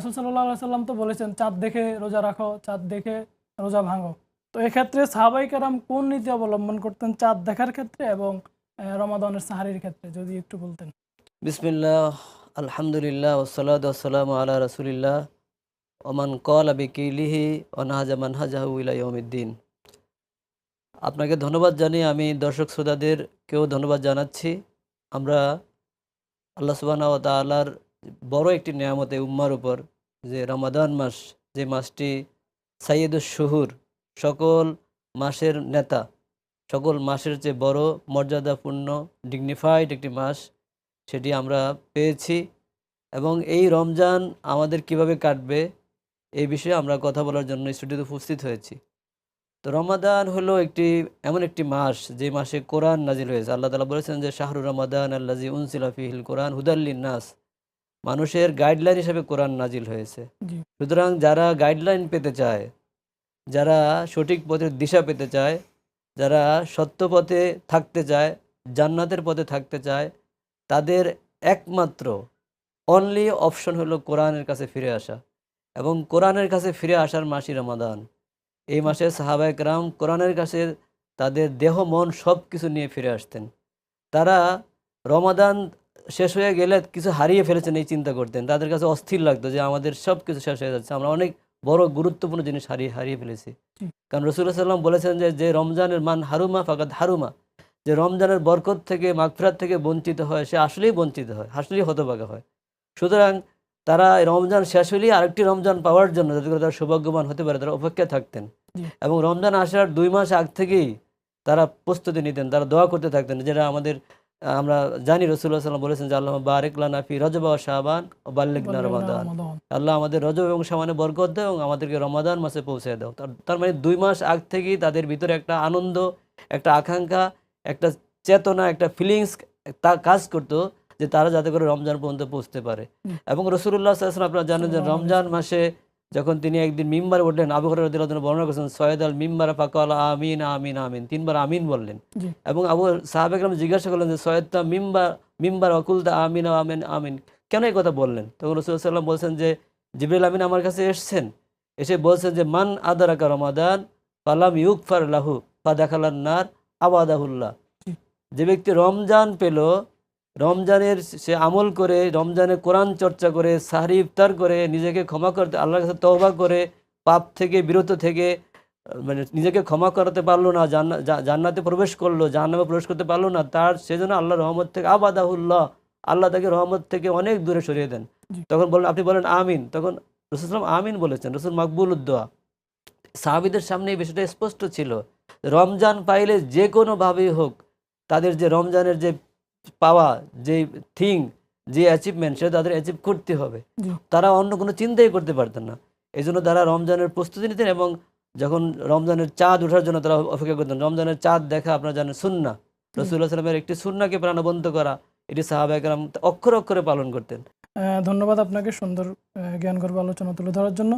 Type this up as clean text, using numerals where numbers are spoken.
রাসূল সাল্লাল্লাহু আলাইহি সাল্লাম তো বলেছেন চাঁদ দেখে রোজা রাখো, চাঁদ দেখে রোজা ভাঙো। তো এক্ষেত্রে সাহাবায়ে কেরাম কোন নীতি অবলম্বন করতেন চাঁদ দেখার ক্ষেত্রে এবং রমাদানের সাহারির ক্ষেত্রে যদি একটু বলতেন? বিসমিল্লাহ, আলহামদুলিল্লাহ, ওয়াসসালাতু ওয়াসসালামু আলা রাসূলিল্লাহ, ওমান ক্বালা বিকিলিহি ওয়া নাহাজা মানহাজাহু ইলা ইয়াউমিদ্দিন। আপনাকে ধন্যবাদ জানিয়ে আমি দর্শক শ্রোতাদেরকেও ধন্যবাদ জানাচ্ছি। আমরা আল্লাহ সুবহানাহু ওয়া তাআলার বড় একটি নেয়ামত এই উম্মার উপর, যে রমাদান মাস, যে মাসটি সাইয়্যিদুশ শুহুর, সকল মাসের নেতা, সকল মাসের চেয়ে বড় মর্যাদাপূর্ণ ডিগনিফাইড একটি মাস, সেটি আমরা পেয়েছি। এবং এই রমজান আমাদের কিভাবে কাটবে এই বিষয়ে আমরা কথা বলার জন্য স্টুডিওতে উপস্থিত হয়েছি। তো রমাদান হলো এমন একটি মাস যে মাসে কোরআন নাজিল হয়েছে। আল্লাহ তাআলা বলেছেন যে শাহরুর রমাদান আল্লাযী উনজিলা ফীহিল কোরআন হুদাল লিন্নাস, মানুষের গাইডলাইন হিসেবে কোরআন নাজিল হয়েছে। জি, সুতরাং যারা গাইডলাইন পেতে চায়, যারা সঠিক পথের দিশা পেতে চায়, যারা সত্য পথে থাকতে চায়, জান্নাতের পথে থাকতে চায়, তাদের একমাত্র অনলি অপশন হলো কোরআনের কাছে ফিরে আসা। এবং কোরআনের কাছে ফিরে আসার মাসই রমাদান। এই মাসে সাহাবায়ে কেরাম কোরআনের কাছে তাদের দেহ মন সব কিছু নিয়ে ফিরে আসতেন। তারা রমাদান শেষ হয়ে গেলে কিছু হারিয়ে ফেলেছেন এই চিন্তা করতেন। তাদের কাছে অস্থির লাগতো যে আমাদের সব কিছু শেষ হয়ে যাচ্ছে, আমরা অনেক বড় গুরুত্বপূর্ণ জিনিস হারিয়ে ফেলেছি। জি, কারণ রাসূলুল্লাহ সাল্লাল্লাহু আলাইহি ওয়াসাল্লাম বলেছেন যে রমজানের মান হারুমা ফাকাদ হারুমা, যে রমজানের বরকত থেকে, মাগফিরাত থেকে বঞ্চিত হয়, সে আসলেই বঞ্চিত হয়, আসলেই হতভাগা হয়। সুতরাং তারা এই রমজান শেষ হলেই আরেকটি রমজান পাওয়ার জন্য, যাতে করে তারা সৌভাগ্যবান হতে পারে, তারা অপেক্ষায় থাকতেন। জি, এবং রমজান আসার 2 মাস আগ থেকেই তারা প্রস্তুতি নিতেন, তারা দোয়া করতে থাকতেন। যেটা আমরা জানি রাসূলুল্লাহ সাল্লাল্লাহু আলাইহি ওয়াসাল্লাম বলেছেন যে আল্লাহুম্মা বারিক লানা ফি রজব ওয়া শাবান ওয়া বাল্লিগনা বাল্লিগনা রমাদান। রমাদান। আল্লাহ আমাদের রজব এবং শাবানে বরকত দাও এবং আমাদেরকে রমাদান মাসে পৌঁছে দাও। তার মানে 2 মাস আগ থেকেই তাদের ভিতরে একটা আনন্দ, একটা আকাঙ্ক্ষা, একটা চেতনা, একটা ফিলিংস তা কাজ করতো যে তারা যাতে করে রমজান পর্যন্ত পৌঁছতে পারে। জি, এবং রাসূলুল্লাহ সাল্লাল্লাহু আলাইহি ওয়াসাল্লাম আপনারা জানেন যে সাল্লাল্লাহু আলাইহি রমজান ওয়াসাল্লাম। মাসে যখন তিনি একদিন মিম্বারে উঠলেন, আবু হুরায়রা রাদিয়াল্লাহু আনহু বর্ণনা করেছেন, সয়দ আল মিম্বারা ফাকালা আমিন আমিন আমিন, 3 বার আমিন বললেন। জি, এবং সাহাবায়ে কেরাম জিজ্ঞাসা করলেন যে সৈয়দটা মিম্বার অকুলতা আমিন আমিন আমিন, কেন এই কথা বললেন? তখন রাসূলুল্লাহ সাল্লাল্লাহু আলাইহি ওয়াসাল্লাম বলছেন যে জিবরিল আমিন আমার কাছে এসেছেন, এসে বলছেন যে মান আদারাকা রমাদান ফালাম ইউগফার লাহু ফাদাখালান নার আবাদাহুল্লাহ, জি, যে ব্যক্তি রমজান পেল, রমজানের সে আমল করে, রমজানে কোরআন চর্চা করে, সাহরি ইফতার করে, নিজেকে ক্ষমা করতে, আল্লাহর কাছে তওবা করে, পাপ থেকে বিরত থেকে মানে নিজেকে ক্ষমা করাতে পারলো না, জান্নাতে প্রবেশ করলো, জাহান্নামে প্রবেশ করতে পারলো না, তার সেজন্য আল্লাহ রহমত থেকে আবাদাহুল্লাহ, আল্লাহ তাকে রহমত থেকে অনেক দূরে সরিয়ে দেন। জি, তখন বলেন, আপনি বলেন আমিন, তখন রাসূল সাল্লাল্লাহু আলাইহি ওয়াসাল্লাম আমিন বলেছেন, রাসূল মাকবুলুদ দোয়া। সাহাবীদের সামনে এই বিষয়টা স্পষ্ট ছিল। রমজান পাইলে যে কোনোভাবেই হোক তাদের যে রমজানের যে পাওয়া, যে থিং, যে অ্যাচিভমেন্ট, সেটা তাদের অ্যাচিভ করতে হবে। জি, তারা অন্য কোনো চিন্তাই করতে পারতেন না। এই জন্য তারা রমজানের প্রস্তুতি নিতেন এবং যখন রমজানের চাঁদ ওঠার জন্য তারা অপেক্ষা করতেন। রমজানের চাঁদ দেখা আপনারা জানেন সুন্নাহ। জি। রাসূলুল্লাহ সাল্লাল্লাহু আলাইহি ওয়াসাল্লামের একটি সুন্নাহকে প্রাণবন্ত করা, এটি সাহাবায়ে কেরাম অক্ষরে অক্ষরে পালন করতেন। ধন্যবাদ আপনাকে সুন্দর জ্ঞানগর্ভ আলোচনা তুলে ধরার জন্য।